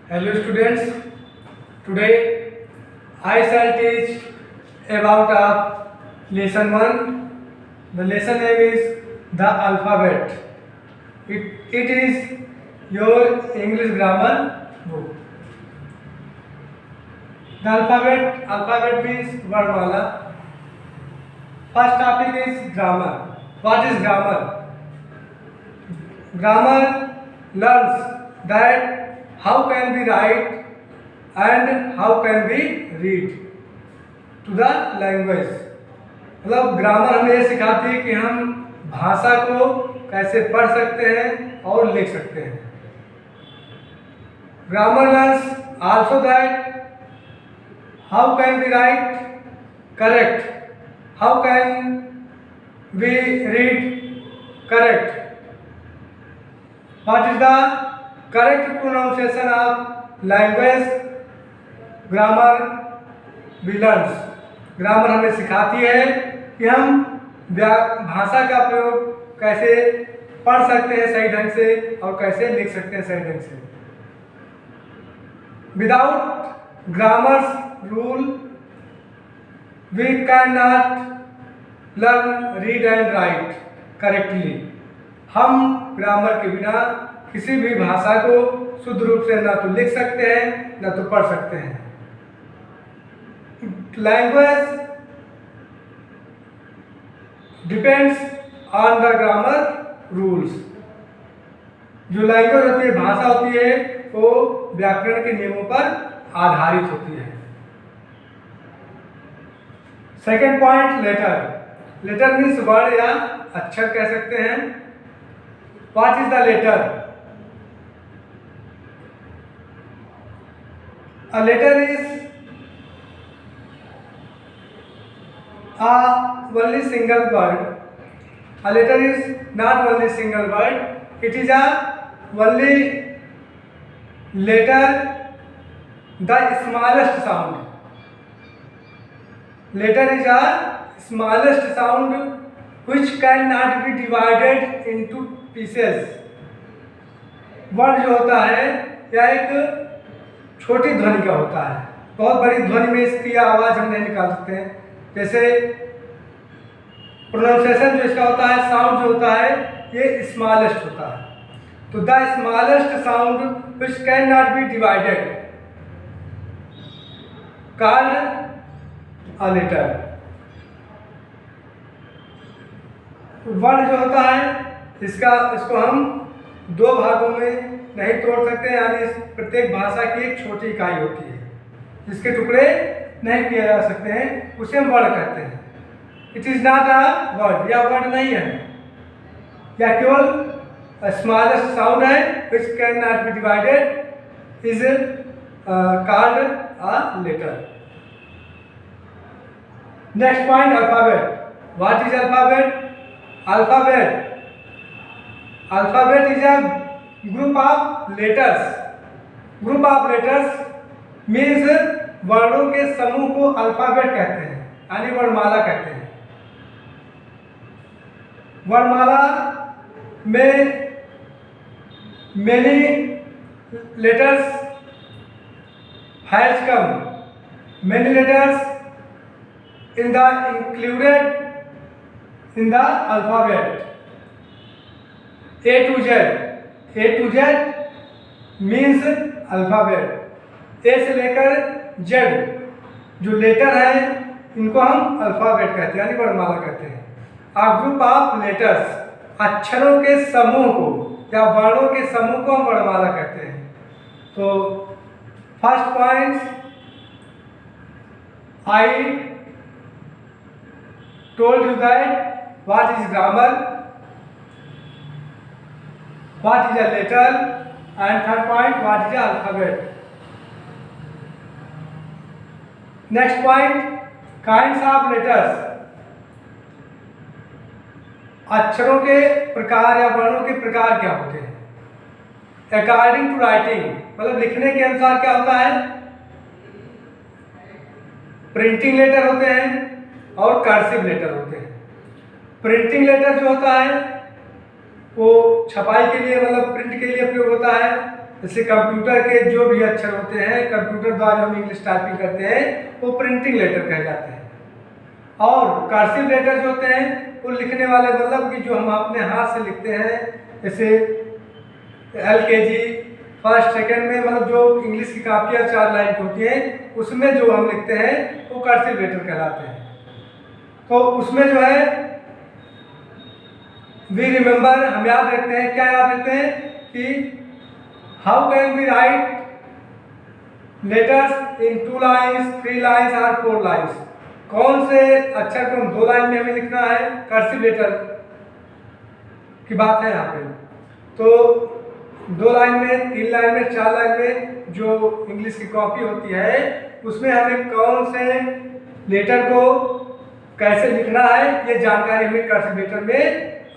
Hello students, today I shall teach about lesson 1. The lesson name is the alphabet. It is your English grammar book. The alphabet means Varmala. First topic is grammar. What is grammar? Grammar learns that how can we write and how can we read to the language. मतलब grammar हमें ये सिखाती है कि हम भाषा को कैसे पढ़ सकते हैं और लिख सकते हैं. Grammar learns also that how can we write correct, how can we read correct, what is the correct pronunciation of language. Grammar we learns. Grammar हमें सिखाती है कि हम भाषा का प्रयोग कैसे पढ़ सकते हैं सही ढंग से और कैसे लिख सकते हैं सही ढंग से. Without grammars rule we can not learn read and write correctly. हम ग्रामर के बिना किसी भी भाषा को शुद्ध रूप से ना तो लिख सकते हैं ना तो पढ़ सकते हैं. Language depends on the grammar rules. जो लैंग्वेज होती है, भाषा होती है, वो व्याकरण के नियमों पर आधारित होती है. Second point, letter. Letter means word या अक्षर कह सकते हैं. What is the letter? A letter is only single word. A letter is not only single word. It is a only letter, the smallest sound. Letter is a smallest sound which cannot be divided into pieces. Word जो होता है यह एक छोटी ध्वनि का होता है. बहुत बड़ी ध्वनि में इसकी आवाज़ हम नहीं निकाल सकते हैं. जैसे प्रोनाउंसिएशन जो इसका होता है, साउंड जो होता है, ये स्मॉलेस्ट होता है. तो the smallest sound which can not be divided called a letter. Word जो होता है इसको हम दो भागों में नहीं तोड़ सकते. यानी प्रत्येक भाषा की एक छोटी इकाई होती है जिसके टुकड़े नहीं किए जा सकते हैं, उसे हम वर्ड कहते हैं. It is not a word. यह वर्ड नहीं है, यह केवल स्मॉलेस्ट साउंड है which can not be divided is called a letter. Next point, alphabet. What is alphabet? Alphabet is a group of letters. Group of letters means वर्णों के समूह को अल्फाबेट कहते हैं, यानी वर्णमाला कहते हैं. वर्णमाला में many letters has come. Many letters included in the alphabet. A to Z means alphabet. A से लेकर Z जो लेटर है इनको हम अल्फाबेट कहते हैं, यानी वर्णमाला कहते हैं. A group of letters, अक्षरों के समूह को या वर्णों के समूह को हम वर्णमाला कहते हैं. तो first point, I told you that what is grammar, what is a letter, and third point, what is a alphabet. Next point, kinds of letters. अक्षरों के प्रकार या वर्णों के प्रकार क्या होते हैं? अकॉर्डिंग टू राइटिंग, मतलब लिखने के अनुसार क्या होता है? प्रिंटिंग लेटर होते हैं और कर्सिव लेटर होते हैं. प्रिंटिंग लेटर जो होता है वो छपाई के लिए, मतलब प्रिंट के लिए प्रयोग होता है. जैसे कंप्यूटर के जो भी अक्षर होते हैं, कंप्यूटर द्वारा हम इंग्लिश टाइपिंग करते हैं, वो प्रिंटिंग लेटर कहे जाते हैं। और कर्सिव लेटर जो होते हैं वो लिखने वाले, मतलब कि जो हम अपने हाथ से लिखते हैं, जैसे LKG फर्स्ट सेकंड में, मतलब जो इंग्लिश की कापियाँ 4 लाइन की होती हैं, उसमें जो हम लिखते हैं वो कर्सिव लेटर कहलाते हैं। तो उसमें जो है वी रिमेंबर, हम याद रखते हैं, क्या याद रखते हैं कि how can we write letters in 2 lines, 3 lines और 4 लाइन्स। कौन से अक्षर को 2 लाइन में हमें लिखना है, कर्सिव लेटर की बात है यहाँ पे। तो 2 लाइन में, 3 लाइन में, 4 लाइन में जो इंग्लिश की कॉपी होती है, उसमें हमें कौन से लेटर को कैसे लिखना है, ये जानकारी हमें कर्सिव लेटर में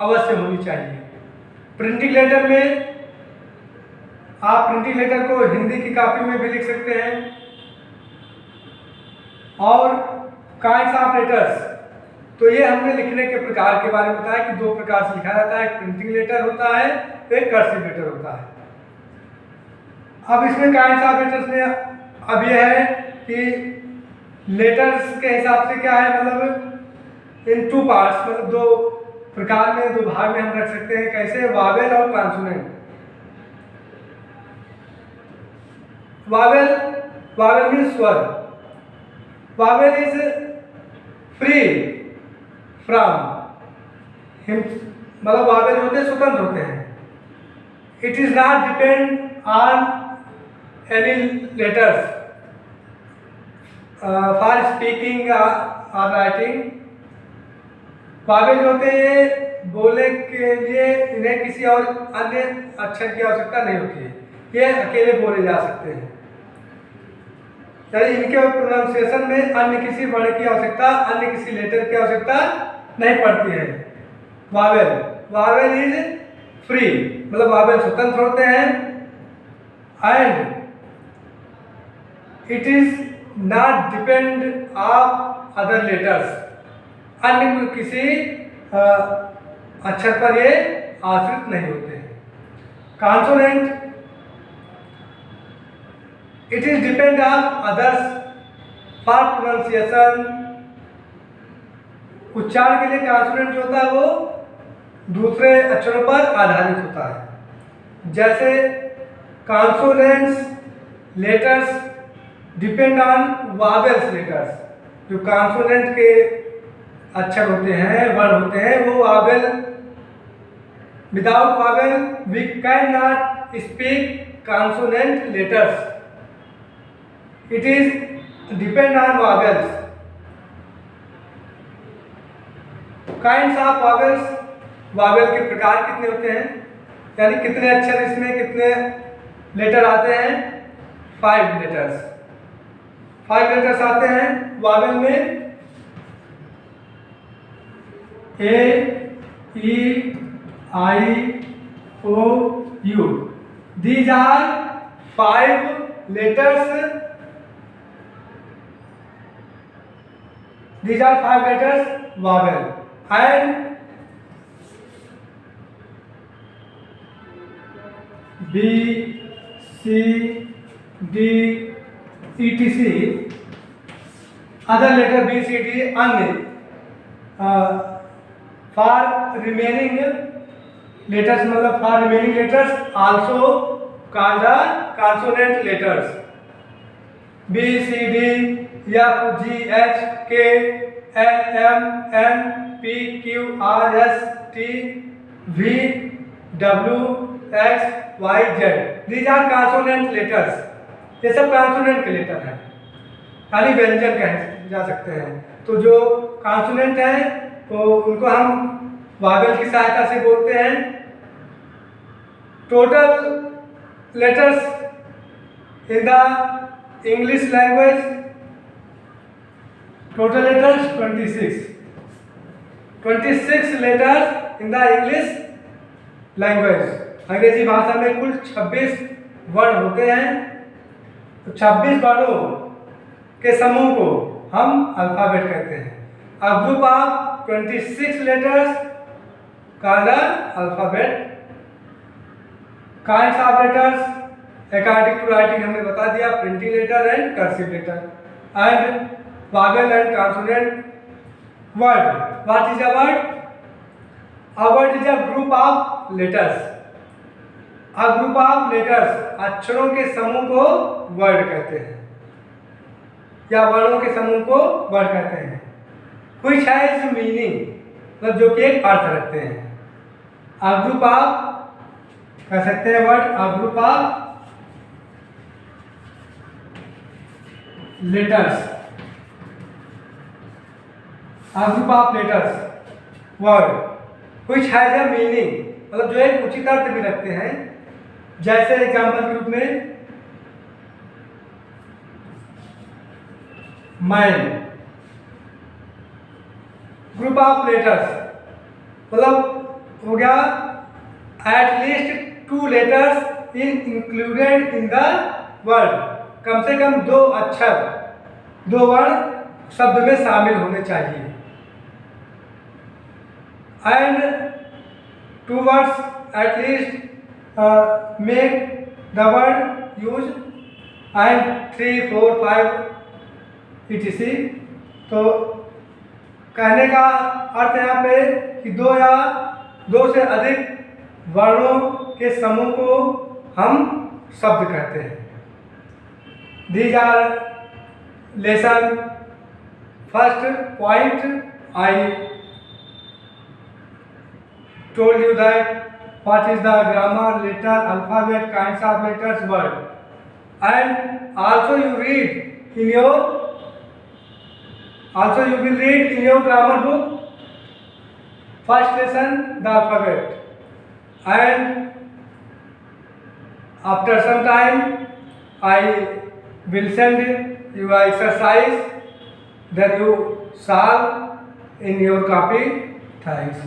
अवश्य होनी चाहिए। प्रिंटिंग लेटर में आप प्रिंटिंग लेटर को हिंदी की कॉपी में भी लिख सकते हैं। और काइंड्स ऑफ लेटर्स, तो ये हमने लिखने के प्रकार के बारे में बताया कि 2 प्रकार से लिखा जाता है, एक प्रिंटिंग लेटर होता है, एक कर्सिव लेटर होता है। अब इसमें काइंड्स ऑफ लेटर्स में अब यह है कि लेटर्स के हिसाब से क्या है, मतलब इन 2 पार्ट्स, मतलब 2 प्रकार में, 2 भाग में हम रख सकते हैं। कैसे, वावेल और कॉन्सोनेंट। वावेल मीन्स स्वर। Wavell is free from him, मतलब वावेल होते हैं स्वतंत्र होते हैं। It is not depend on any letters for speaking और राइटिंग। वावेल होते हैं बोलने के लिए, इन्हें किसी और अन्य अक्षर की आवश्यकता नहीं होती है, ये अकेले बोले जा सकते हैं। यानी इनके प्रोनाउंसिएशन में अन्य किसी वर्ण की आवश्यकता, अन्य किसी लेटर की आवश्यकता नहीं पड़ती है। वावेल इज फ्री, मतलब वावेल स्वतंत्र होते हैं। And it is not depend of other letters, अन्य किसी अक्षर पर ये आश्रित नहीं होते हैं। Consonant, it is depend on others for pronunciation. उच्चारण के लिए कॉन्सोनेंट जो होता है वो दूसरे अक्षरों पर आधारित होता है। जैसे consonants letters depend on vowels letters. जो कॉन्सोनेंट के अक्षर होते हैं, वर्ण होते हैं, वो vowel, without vowel we can not speak consonant letters. It is depend on vowels. Kinds of vowels, vowel के प्रकार कितने होते हैं, यानी कितने अक्षर इसमें, कितने लेटर आते हैं, 5 लेटर्स। 5 लेटर्स आते हैं वावेल में। A, E, I, O, U. These are 5 letters. These are 5 letters vowel. And B, C, D, etc. Other letter B, C, D, अन्य for remaining letters, मतलब for remaining letters also called the consonant letters. B, C, D, F, G, H, K, L, M, N, P, Q, R, S, T, V, W, X, Y, Z. These are consonant letters. ये सब consonant के letter हैं, यानी व्यंजन कहे जा सकते हैं। तो जो consonant हैं तो उनको हम वावेल की सहायता से बोलते हैं। Total letters in the English language, total letters 26 letters in the English language. अंग्रेजी भाषा में कुल 26 वर्ण होते हैं। तो 26 वर्णों के समूह को हम अल्फाबेट कहते हैं। A group of 26 letters called the alphabet. Kinds of letters according to writing हमने बता दिया, printing letter and cursive letter and vowel and consonant word. What is a word? A word is a group of letters. A group of letters, अक्षरों के समूह को word कहते हैं या वर्णों के समूह को वर्ड कहते हैं। Which has meaning, मतलब जो कि एक अर्थ रखते हैं। A group of कह सकते हैं word, a group of letters, a group of letters word which has a meaning, मतलब जो एक उचित अर्थ भी रखते हैं। जैसे एग्जाम्पल के रूप में मैन, ग्रुप ऑफ लेटर्स मतलब हो गया at least 2 letters included in the word, कम से कम 2 अक्षर 2 वर्ण शब्द में शामिल होने चाहिए। And 2 words at least make the word use, and 3, 4, 5 etc. तो कहने का अर्थ यहाँ पे कि 2 या 2 से अधिक वर्णों के समूह को हम शब्द कहते हैं। These are lesson first point. I told you that what is the grammar, letter, alphabet, kinds of letters, word, and also you will read in your grammar book first lesson the alphabet, and after some time I will send you an exercise that you solve in your copy. Thanks.